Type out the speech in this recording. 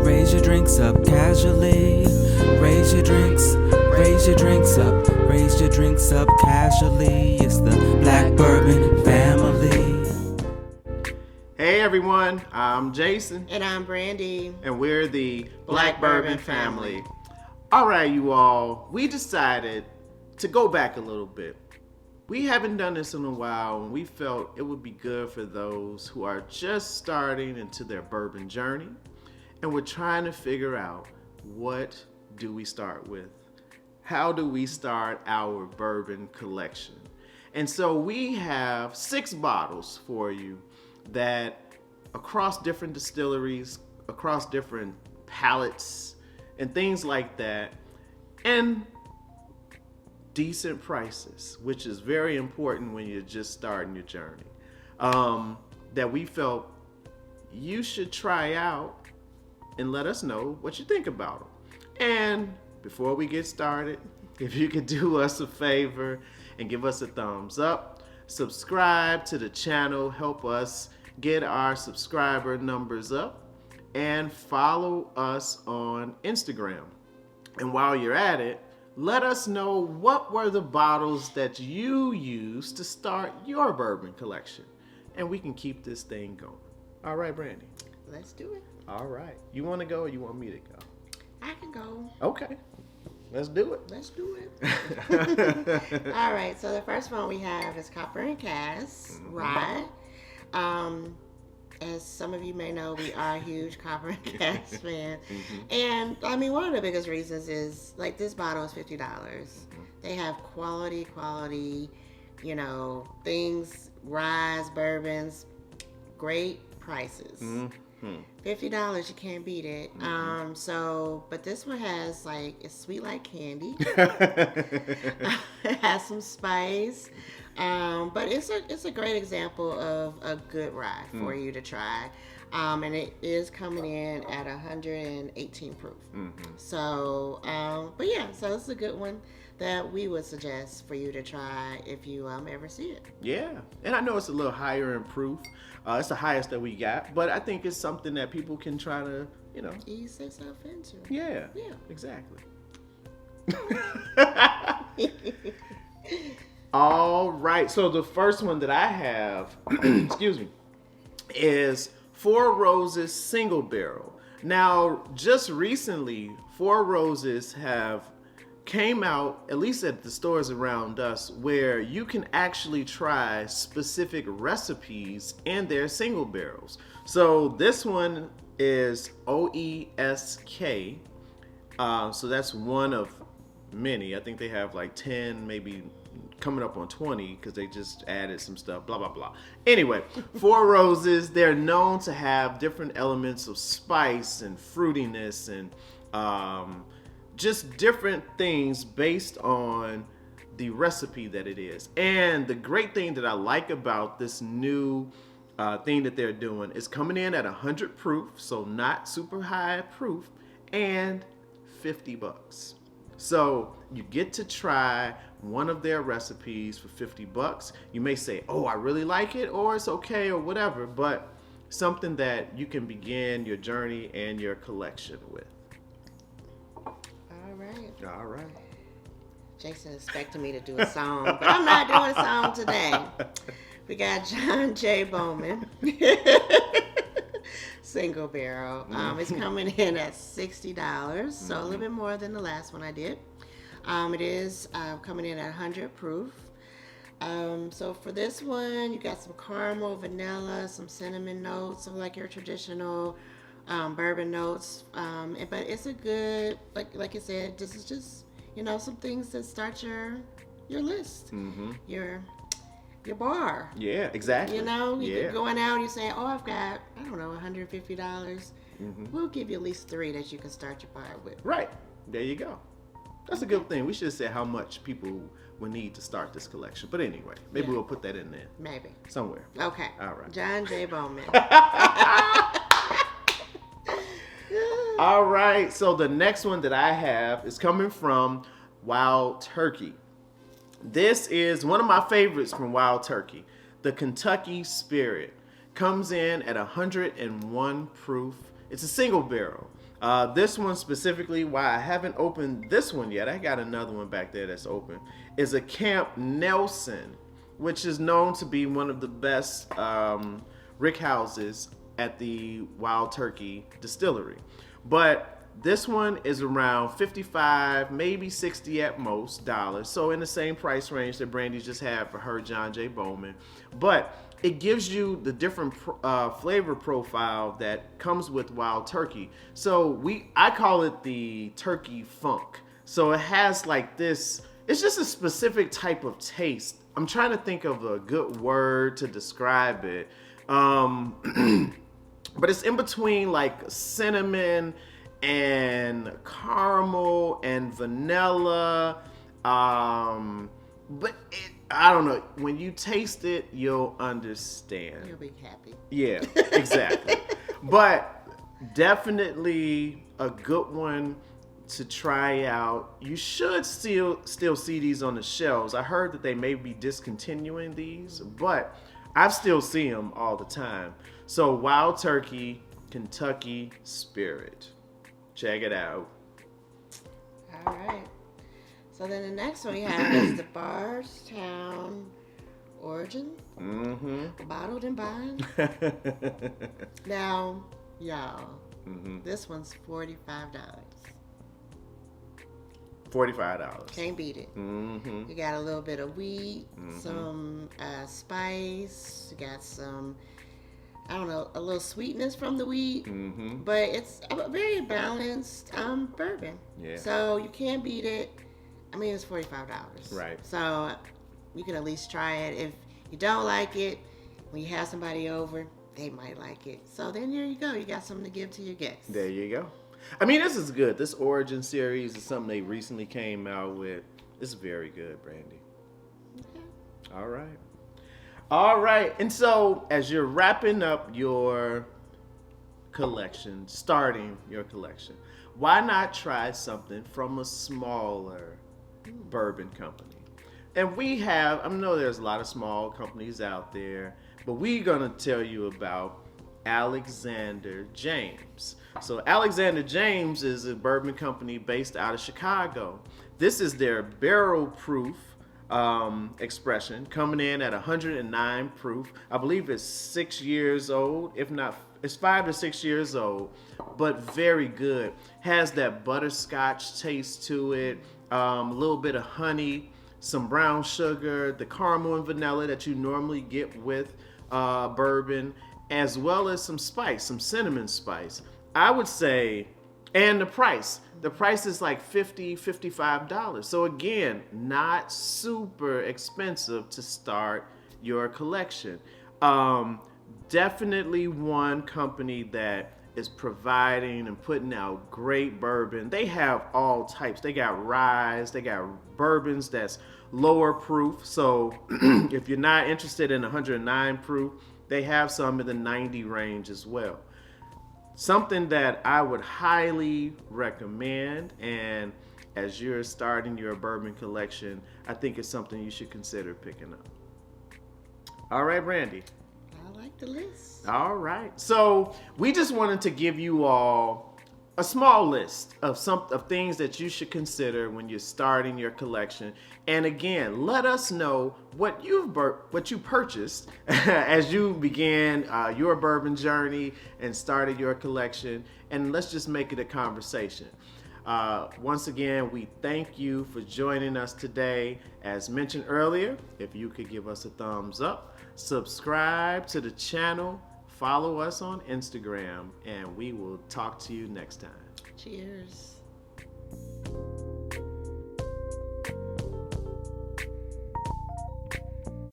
Raise your drinks up casually. Raise your drinks up. Raise your drinks up casually. It's the Black Bourbon family. Hey everyone, I'm Jason. And I'm Brandy. And we're the Black Bourbon family. All right, you all, we decided to go back a little bit. We haven't done this in a while, and we felt it would be good for those who are just starting into their bourbon journey, and we're trying to figure out, what do we start with? How do we start our bourbon collection? And so we have 6 bottles for you that across different distilleries, across different palates, and things like that, and decent prices, which is very important when you're just starting your journey, that we felt you should try out and let us know what you think about them. And before we get started, if you could do us a favor and give us a thumbs up, subscribe to the channel, help us get our subscriber numbers up, and follow us on Instagram. And while you're at it, let us know what were the bottles that you used to start your bourbon collection, and we can keep this thing going. All right, Brandy. Let's do it. All right. You want to go or you want me to go? I can go. Okay. Let's do it. Let's do it. All right. So the first one we have is Copper and Cask Rye. As some of you may know, we are a huge Copper and Cask fan. And I mean, one of the biggest reasons is, like, this bottle is $50. They have quality, you know, things, ryes, bourbons, great prices. $50, you can't beat it. But this one has, like, it's sweet like candy. It has some spice. But it's a great example of a good rye for you to try. And it is coming in at 118 proof. So, but yeah, so it's a good one that we would suggest for you to try if you ever see it. Yeah, and I know it's a little higher in proof. It's the highest that we got, but I think it's something that people can try to, you know, ease themselves into. Yeah, exactly. All right, so the first one that I have, excuse me, is Four Roses Single Barrel. Now, just recently, Four Roses have came out, at least at the stores around us, where you can actually try specific recipes in their single barrels. So this one is OESK. So that's one of many. I think they have like 10, maybe coming up on 20, because they just added some stuff, blah, blah, blah. Anyway, Four Roses, they're known to have different elements of spice and fruitiness and just different things based on the recipe that it is. And the great thing that I like about this new thing that they're doing is coming in at 100 proof, so not super high proof, and $50. So you get to try one of their recipes for $50. You may say, oh, I really like it, or it's okay, or whatever, but something that you can begin your journey and your collection with. All right. Jason expected me to do a song, but I'm not doing a song today. We got John J. Bowman, single barrel. It's coming in at $60, so a little bit more than the last one I did. It is coming in at 100 proof. So for this one, you got some caramel, vanilla, some cinnamon notes, so like your traditional bourbon notes, but it's a good, like I said, this is just, you know, some things that start your list, your bar. Yeah, exactly. You know, you're going out and you say, oh, I've got, I don't know, $150. We'll give you at least 3 that you can start your bar with. Right. There you go. That's a good thing. We should say how much people will need to start this collection. But anyway, maybe we'll put that in there. Maybe. Somewhere. Okay. All right. John J. Bowman. All right, so the next one that I have is coming from Wild Turkey. This is one of my favorites from Wild Turkey. The Kentucky Spirit comes in at 101 proof. It's a single barrel. This one specifically, why I haven't opened this one yet, I got another one back there that's open, is a Camp Nelson, which is known to be one of the best rick houses at the Wild Turkey Distillery. But this one is around 55, maybe 60 at most dollars. So in the same price range that Brandy just had for her John J. Bowman. But it gives you the different flavor profile that comes with Wild Turkey. So I call it the turkey funk. So it has like this, it's just a specific type of taste. I'm trying to think of a good word to describe it. But it's in between like cinnamon and caramel and vanilla. But I don't know. When you taste it, you'll understand. You'll be happy. Yeah, exactly. But definitely a good one to try out. You should still see these on the shelves. I heard that they may be discontinuing these, but I've still seen them all the time. So Wild Turkey, Kentucky Spirit. Check it out. All right. So then the next one we have is the Bardstown Origin. Mm-hmm. Bottled and bond. Now, y'all, this one's $45. $45. Can't beat it. Mm-hmm. You got a little bit of wheat, some spice. You got some, I don't know, a little sweetness from the wheat. But it's a very balanced bourbon. Yeah. So you can't beat it. I mean, it's $45. Right. So you can at least try it. If you don't like it, when you have somebody over, they might like it. So then there you go. You got something to give to your guests. There you go. I mean, this is good. This Origin series is something they recently came out with. It's very good, Brandy. Okay. All right. All right. And so as you're wrapping up your collection, starting your collection, why not try something from a smaller bourbon company? And we have, I know there's a lot of small companies out there, but we're going to tell you about Alexander James. So Alexander James is a bourbon company based out of Chicago. This is their barrel proof expression, coming in at 109 proof. I believe it's 6 years old, if not, it's 5 to 6 years old, but very good. Has that butterscotch taste to it, a little bit of honey, some brown sugar, the caramel and vanilla that you normally get with bourbon, as well as some spice, some cinnamon spice. I would say, and the price is like $50, $55. So again, not super expensive to start your collection. Definitely one company that is providing and putting out great bourbon. They have all types. They got rye, they got bourbons that's lower proof. So if you're not interested in 109 proof, they have some in the 90 range as well. Something that I would highly recommend, and as you're starting your bourbon collection, I think it's something you should consider picking up. All right, Brandy. I like the list. All right. So we just wanted to give you all a small list of things that you should consider when you're starting your collection. And again, let us know what you purchased as you began your bourbon journey and started your collection. And let's just make it a conversation. Once again, we thank you for joining us today. As mentioned earlier, if you could give us a thumbs up, subscribe to the channel, follow us on Instagram, and we will talk to you next time. Cheers.